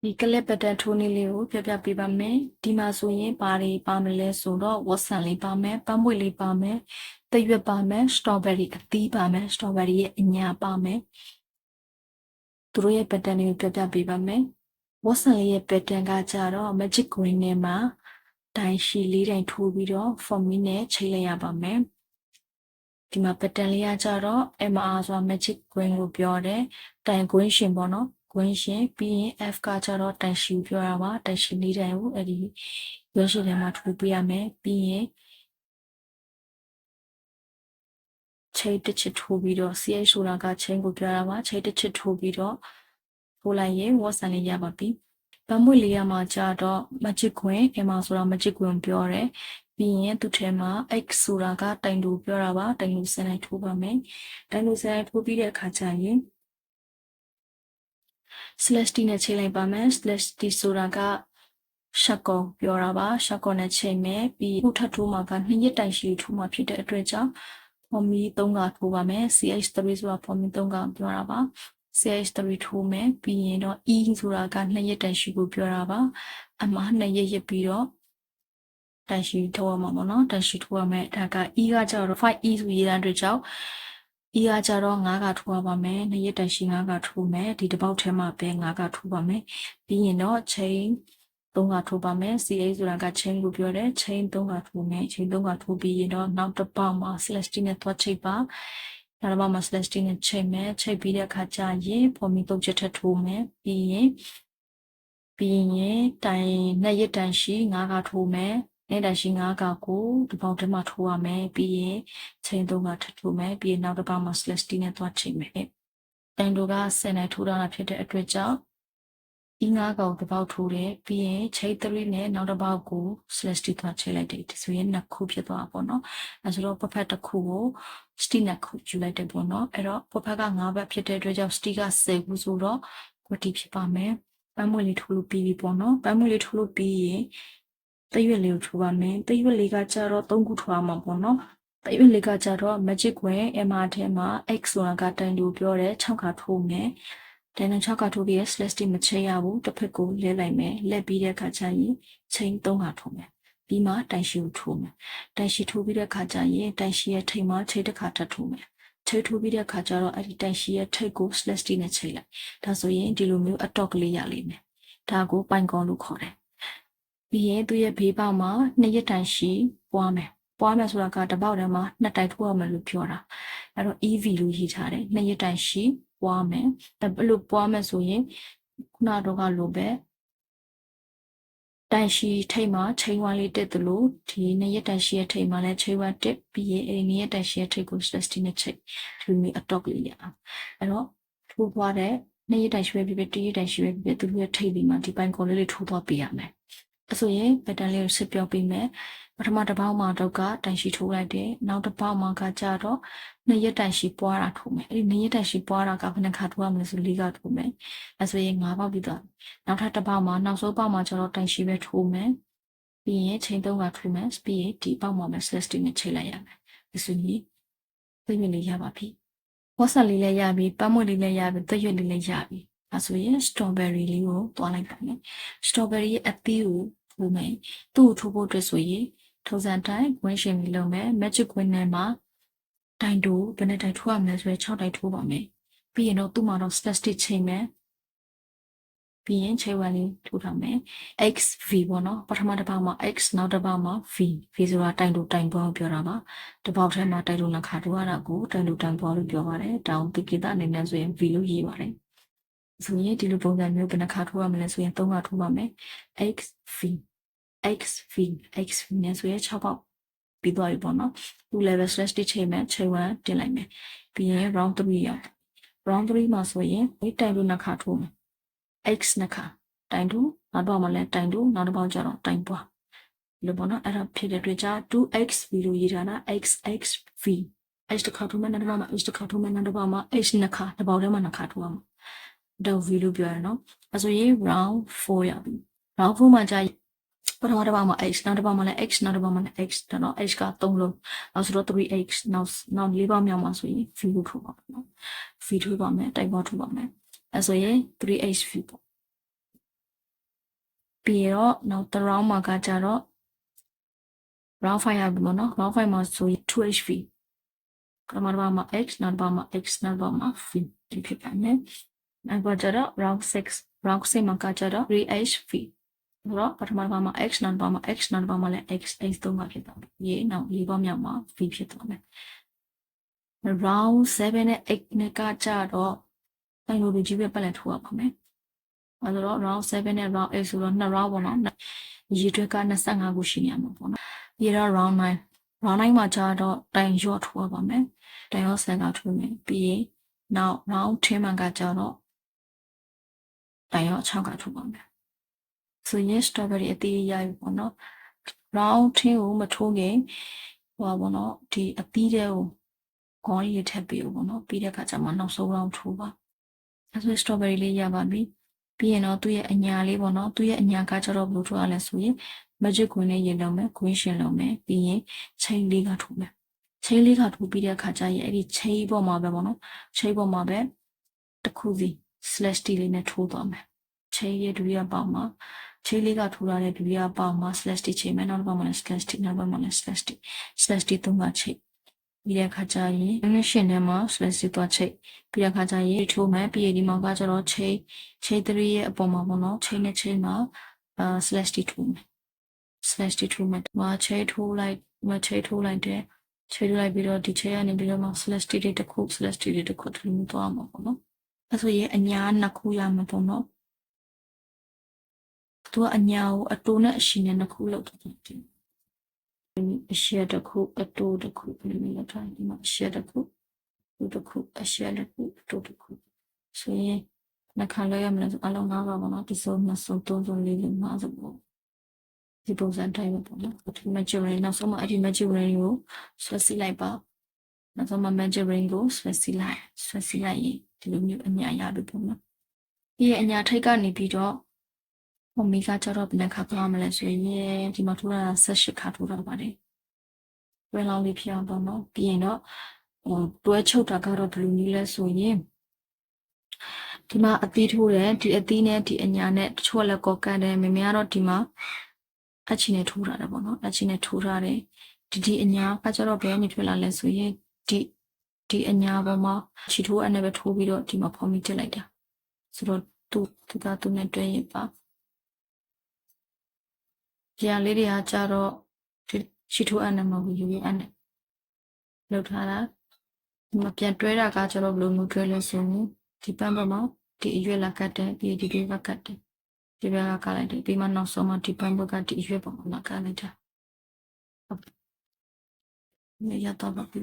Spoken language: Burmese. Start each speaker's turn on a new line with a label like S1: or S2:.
S1: ဒီကလစ်ပတ်တဲ့ထိုးနည်းလေးကိုပြပြပေးပါမယ်ဒီမှာဆိုရင်ဘာတွေပါမလဲဆိုတော့ဝတ်ဆန်လေးပါမယ်ပန်းပွေလေးပါမယ်သရွက်ပါမယ်စတော်ဘယ်ရီအသီးပါမယ်စတော်ဘယ်ရီရဲ့အညာပါမယ်သူတို့ရဲ့ပတ်တန်လေးကိုပြပြပေးပါမယ်ဝတ်ဆန်လေးရဲ့ပတ်တန်ကကြတော့ magic green နဲ့မှာတိုင်ရှည်လေးတိုင်ထိုးပြီးတော့ forming နဲ့ချိန်လိုက်ရပါမယ်ဒီမှာပတ်တန်လေးကကြတော့ MR ဆိုတာ magic green ကိုပြောတယ်တိုင် green ရှင်ပေါ့နော်ကွင်းရှင်ပြီးရင် F ကကြတော့တန်ရှည်ပြောတာပါတန်ရှည်လေးတိုင်ကိုအဲ့ဒီရွှေရှည်ထဲမှာထိုးပေးရမယ်ပြီးရင်ချိတ်တစ်ချစ်ထိုးပြီးတော့ CH ဆိုတာကချင်းကိုပြောတာပါချိတ်တစ်ချစ်ထိုးပြီးတော့ထိုးလိုက်ရင်ဝတ်ဆန်လေးရပါပြီပန်းမွေလေးရမှာကြတော့ magic queen M ဆိုတာ magic queen ပြောတယ်ပြီးရင်သူ့ထဲမှာ X ဆိုတာကတိုင်တူပြောတာပါတိုင်တူစံလိုက်ထိုးပါမယ်တိုင်တူစံလိုက်ထိုးပြီးတဲ့အခါကျရင် celeste နဲ့ချိန်လိုက်ပါမယ် celeste ဆိုတာကရှက်ကောပြောတာပါရှက်ကောနဲ့ချိန်မယ်ပြီးခုထပ်ထိုးမှာက2ရက်တိုင်ရှိထိုးမှာဖြစ်တဲ့အတွက်ကြောင့် forming 3ကထိုးပါမယ် ch3 ဆိုတာ forming 3ကပြောတာပါ ch3 ထိုးမယ်ပြီးရင်တော့ e ဆိုတာက2ရက်တိုင်ရှိကိုပြောတာပါအမှား2ရက်ပြီးတော့တိုင်ရှိထိုးရမှာပေါ့နော်တိုင်ရှိထိုးရမယ်ဒါက e ကကြတော့ 5e ဆိုရေးတဲ့အတွက်ကြောင့်E ကကြတော့9ကထိုးရပါမယ်2ရက်တိုင်ရှိ9ကထိုးမယ်ဒီတစ်ပေါက်ထဲမှာပဲ9ကထိုးပါမယ်ပြီးရင်တော့ chain 3ကထိုးပါမယ် CA ဆိုတာက chain ကိုပြောတယ် chain 3ကထိုးမယ် chain 3ကထိုးပြီးရင်တော့နောက်တစ်ပေါက်မှာ celeste နဲ့သွားချိတ်ပါနောက်တစ်ပေါက်မှာ celeste နဲ့ချိတ်မယ်ချိတ်ပြီးတဲ့အခါကျရင် forming 3ချက်ထပ်ထိုးမယ်ပြီးရင်တိုင်2ရက်တိုင်ရှိ9ကထိုးမယ်နေ့တိုင်ရှိ9ကကိုဒီပေါက်ထဲမှာထိုးရမယ်ပြီးရင်ချိန်3ကထပ်ထိုးမယ်ပြီးရင်နောက်တစ်ပေါက်မှာ celeste နဲ့သွားချိတ်မယ်တိုင်တို့က10နဲ့ထိုးထားတာဖြစ်တဲ့အတွက်ကြောင့် E5 ကိုတစ်ပေါက်ထိုးတယ်ပြီးရင်ချိန်3နဲ့နောက်တစ်ပေါက်ကို celeste သွားချိတ်လိုက်တယ်ဆိုရင်2ခုဖြစ်သွားပါပေါ့နော်အဲဆိုတော့ပဖက်တစ်ခုကို stick 2ခုယူလိုက်တယ်ပေါ့နော်အဲ့တော့ပဖက်က9ဘက်ဖြစ်တဲ့အတွက်ကြောင့် stick က10ခုဆိုတော့ကွတီဖြစ်ပါမယ်ပန်းမွေလေးထိုးလို့ပြီးပြီပေါ့နော်ပန်းမွေလေးထိုးလို့ပြီးရင်တရွက်လေးကိုထိုးပါမယ်တရွက်လေးကကြတော့3ခုထိုးရမှာပေါ့နော်တရွက်လေးကကြတော့ magic queen MR ထဲမှာ X ဆိုတာကတိုင်တူပြောတယ်6ခါထိုးမယ်တန်6ကထိုးပြီး celeste မချိရဘူးတစ်ဖက်ကိုလဲလိုက်မယ်လက်ပြီးတဲ့အခါကျရင်ချိန်3ခါထိုးမယ်ပြီးမှတိုင်ရှိကိုထိုးမယ်တိုင်ရှိထိုးပြီးတဲ့အခါကျရင်တိုင်ရှိရဲ့ထိပ်မှာချိန်တစ်ခါထပ်ထိုးမယ်ချိန်ထိုးပြီးတဲ့အခါကျတော့အဲ့ဒီတိုင်ရှိရဲ့ထိပ်ကို celeste နဲ့ချိန်လိုက်ဒါဆိုရင်ဒီလိုမျိုးအတော့ကလေးရလိမ့်မယ်ဒါကိုပိုင်ကောလို့ခေါ်တယ်ပြီးရင်သူ့ရဲ့ဘေးပေါက်မှာ2ရက်တိုင်ရှိပွားမယ်ဆိုတာကတစ်ပေါက်ထဲမှာ2တိုင်ထိုးရမယ်လို့ပြောတာအဲ့တော့ EV လို့ရေးထားတယ်2ရက်တိုင်ရှိပွားမယ်ဒါဘလို့ပွားမယ်ဆိုရင်ခုနတော့ကလိုပဲတိုင်ရှိထိတ်မှာချိန်ဝါလေးတက်သလိုဒီ2ရက်တိုင်ရှိရဲ့ထိတ်မှာလည်းချိန်ဝါတက်ပြီးရင်အဲ့ဒီ2ရက်တိုင်ရှိရဲ့ထိတ်ကို celeste နဲ့ချိန်ဒီလိုအတော့ကလေးရအောင်အဲ့တော့ထိုးသွားတဲ့2ရက်တိုင်ရှိပဲဖြစ်1ရက်တိုင်ရှိပဲဖြစ်သူတို့ရဲ့ထိတ်ပြီးမှဒီပိုင်ကော်လေးတွေထိုးသွားပေးရမယ်အဲ့ဆိုရင်ပက်တန်လေးကိုစစ်ပြောပေးမယ်ပထမတစ်ပေါက်မှာတော့ကတိုင်ရှိထိုးလိုက်တယ်နောက်တစ်ပေါက်မှာကကြတော့2ရက်တိုင်ရှိပွားတာထိုးမယ်အဲ့ဒီ2ရက်တိုင်ရှိပွားတာကဘယ်နှခါထိုးရမလဲဆို4ခါထိုးမယ်အဲ့ဆိုရင်5ပေါက်ပြီးသွားနောက်ထပ်တစ်ပေါက်မှာနောက်ဆုံးပေါက်မှာကျတော့တိုင်ရှိပဲထိုးမယ်ပြီးရင်ချိန်3ခါထိုးမယ်ပြီးရင်ဒီပေါက်မှာပဲ celeste နဲ့ချိန်လိုက်ရမယ်အဲ့ဆိုရင်သိမြင်လေးရပါပြီဝတ်ဆန်လေးလည်းရပြီပန်းမွေလေးလည်းရပြီသရွက်လေးလည်းရပြီအဲ့ဆိုရင် strawberry လေးကိုတွားလိုက်ပါမယ် strawberry ရဲ့အသီးကိုထိုးမယ်သူ့ကိုထိုးဖို့အတွက်ဆိုရင်ထုံးစံတိုင်းဝင်းရှင်ပြီးလုပ်မယ် magic queen နဲ့မှာတိုင်တိုးဘယ်နဲ့တိုင်ထိုးရမလဲဆိုရင်6တိုင်ထိုးပါမယ်ပြီးရင်တော့သူ့မှာတော့ celeste ချိန်မယ်ပြီးရင်ချိန်ဝါလေးထိုးထားမယ် xv ပေါ့နော်ပထမတစ်ပေါက်မှာ x နောက်တစ်ပေါက်မှာ v ဆိုတာတိုင်တိုးတိုင်ပေါ်ပြောတာပါတစ်ပေါက်ထဲမှာတိုင်တိုးနှစ်ခါထိုးရတာကိုတိုင်တိုးတိုင်ပေါ်လို့ပြောပါတယ်တောင်တိကိတအနေနဲ့ဆိုရင် v လို့ရေးပါတယ်ဆိုရင်ဒီလိုပုံစံမျိုးဘယ်နှခါထိုးရမလဲဆိုရင်3ခါထိုးပါမယ် xv နဲ့ဆိုရင်6ပေါက်ပြီးသွားပြီပေါ့နော်သူ level slash တစ်ချိန်မဲ့ချိန်1တင်လိုက်မယ်ပြီးရင် round 3ရောက် round 3မှာဆိုရင်ဒီတိုင်တူနှစ်ခါထိုးမယ် x နှစ်ခါတိုင်တူနောက်တော့မှလည်းတိုင်တူနောက်တစ်ပေါက်ကျတော့တိုင်ပွားလို့ပေါ့နော်အဲ့ဒါဖြစ်တဲ့အတွက်ကြောင့် 2xv လို့ရေးထားတာ xxv h တစ်ခါထိုးမယ်နောက်တစ်ပေါက်မှာ h တစ်ခါထိုးမယ်နောက်တစ်ပေါက်မှာ h နှစ်ခါတစ်ပေါက်ထဲမှာနှစ်ခါထိုးရမှာတော့ v လို့ပြောရနော်အဲ့ဆိုရင် round 4ရောက်ပြီ round 4မှာကြာပထမတစ်ပေါက်မှာ x နောက်တစ်ပေါက်မှာလည်း x နောက်တစ်ပေါက်မှာလည်း x တော့ h က3လုံးနောက်ဆိုတော့ 3x နောက်4ပေါက်မြောက်မှာဆိုရင် v လို့ထိုးပါမယ်နော် v ထိုးပါမယ်တိုင်ပေါ်ထိုးပါမယ်အဲဆိုရင် 3hv ပေါ့ ပြီးတော့နောက်တစ် round မှာကကြတော့ round 5ရပြီပေါ့နော် round 5မှာဆိုရင် 2hv ပထမတစ်ပါးမှာ x နောက်တစ်ပါးမှာ x နောက်တစ်ပါးမှာ v ဒီဖြစ်ပါမယ်နောက်ကကြတော့ round 6မှာကကြတော့ 3hv ဆိုတော့ပထမတစ်ပါးမှာ x နောက်တစ်ပါးမှာ x နောက်တစ်ပါးမှာလည်း x သုံးပါဖြစ်သွားပြီရေနောက်၄ပါးမြောက်မှာ v ဖြစ်သွားမယ်round 7နဲ့8နဲ့ကကြတော့တိုင်လိုလူကြီးပဲပတ်လည်ထိုးရပါမယ်အဲဆိုတော့ round 7နဲ့ round 8ဆိုတော့2 round ပေါ့နော်ရေတွက်က25ခုရှိနေရမှာပေါ့နော်ပြီးတော့ round 9မှာကြတော့တိုင်ရော့ထိုးရပါမယ်တိုင်ရော့ဆန်ကထိုးမယ်ပြီးရင်နောက် round 10မှာကကြတော့တိုင်ရော့6ကထိုးပါမယ်ဆိုရင် strawberry အသေးရပြီပေါ့နော် round 10ကိုမထိုးခင်ဟိုပါပေါ့နော်ဒီအသီးတွေကိုခေါင်းရည်ထပ်ပြီးပေါ့နော်ပြီးတဲ့အခါကျမှနောက်ဆုံး round ထိုးပါအဲဆို strawberry လေးရပါပြီပြီးရင်တော့သူ့ရဲ့အညာလေးပေါ့နော်သူ့ရဲ့အညာကကြတော့ဘယ်လိုထိုးရလဲဆိုရင် magic ကွင်းလေးရေလုံးမယ်ကွင်းရှင်လုံးမယ်ပြီးရင်ချိန်လေးကထိုးမယ်ချိန်လေးကထိုးပြီးတဲ့အခါကျရင်အဲ့ဒီချိန်ပေါ်မှာပဲပေါ့နော်ချိန်ပေါ်မှာပဲတစ်ခုစီ slash t လေးနဲ့ထိုးသွားမယ်ချိန်ရဲ့ဒုတိယပေါက်မှာချိန်လေးကထိုးရတဲ့ဒုတိယပေါက်မှာ slash t ချိန်မယ်နောက်တစ်ပေါက်မှာလည်း slash t နောက်တစ်ပေါက်မှာလည်း slash t သုံးပါချိန်ပြီးတဲ့အခါကျရင် mission ထဲမှာ slash t သွားချိန်ပြီးတဲ့အခါကျရင်ထိုးမယ်ပြီးရင်ဒီမှာကကျတော့ချိန်3ရဲ့အပေါ်မှာပေါ့နော်ချိန်နဲ့ချိန်မှာslash t ထိုးမယ်slash 2 မှာချိန်ထိုးလိုက်ချိန်ထိုးလိုက်တယ်ချိန်ထိုးလိုက်ပြီးတော့ဒီချိန်ကနေပြီးတော့မှ slash 2တွေတစ်ခု slash 2တွေတစ်ခုဒီလိုသွားမှာပေါ့နော်အဲဆိုရင်အညာနှစ်ခုရမှာပေါ့နော်သူကအညာကိုအတိုးနဲ့အရှင်နဲ့နှစ်ခုလောက်တော့တယ်အရှက်တစ်ခုအတိုးတစ်ခုဒီလိုလောက်ထားဒီမှာအရှက်တစ်ခုတစ်ခုအရှက်တစ်ခုအတိုးတစ်ခုဆိုရင်နှစ်ခါလောက်ရမလဲဆိုအလုံး၅ပါပေါ့နော်ဒီစုံနှစ်စုံသုံးစုံလေးစုံ၅စုံပေါ့ဒီပုံစံတိုင်းပဲပေါ့နော်ဒီ magic ring နောက်ဆုံးမှအဲ့ဒီ magic ring ကိုဆွဲစီးလိုက်ပါနောက်ဆုံးမှ magic ring ကိုဆွဲစီးလိုက်ရင်ဒီလိုမျိုးအညာရပြီပေါ့နော်ပြီးရင်အညာထိတ်ကနေပြီးတော့ဟိုမိကကျတော့ဘယ်နှခါသွားမလဲဆိုရင်ဒီမှာထိုးတာ18ခါထိုးတော့ပါတယ်တွဲလောင်းလေးဖြစ်အောင်ပေါ့နော်ပြီးရင်တော့တွဲချုပ်တာကတော့ဘယ်လိုနည်းလဲဆိုရင်ဒီမှာအသီးထိုးတယ်ဒီအသီးနဲ့ဒီအညာနဲ့တချို့လည်းကော်ကန်တယ်မမေကတော့ဒီမှာအချီနဲ့ထိုးထားတယ်ပေါ့နော်အချီနဲ့ထိုးထားတယ်ဒီအညာကကျတော့ဘယ်ကနေထွက်လာလဲဆိုရင်ဒီအညာပေါ်မှာချီထိုးအနေပဲထိုးပြီးတော့ဒီမှာဖော်မိတက်လိုက်တာဆိုတော့သူနဲ့တွဲရင်ပါဒီအလေးတွေကကျတော့ဒီချီထိုးအနေမှာယူရအနေလောက်ထားတာဒီမှာပြန်တွဲတာကကျတော့ဘယ်လိုမျိုးတွဲလဲဆိုရင်ဒီပန်းပေါ်မှာဒီအရွက်လာကတ်တယ်ပြီးဒီဘက်ကတ်တယ်ဒီဘက်ကကလိုက်တယ်ပြီးမှနောက်ဆုံးမှဒီပန်းဘက်ကဒီအရွက်ပေါ်မှာကတ်လိုက်တာဟုတ်ရတော့ပါပြီ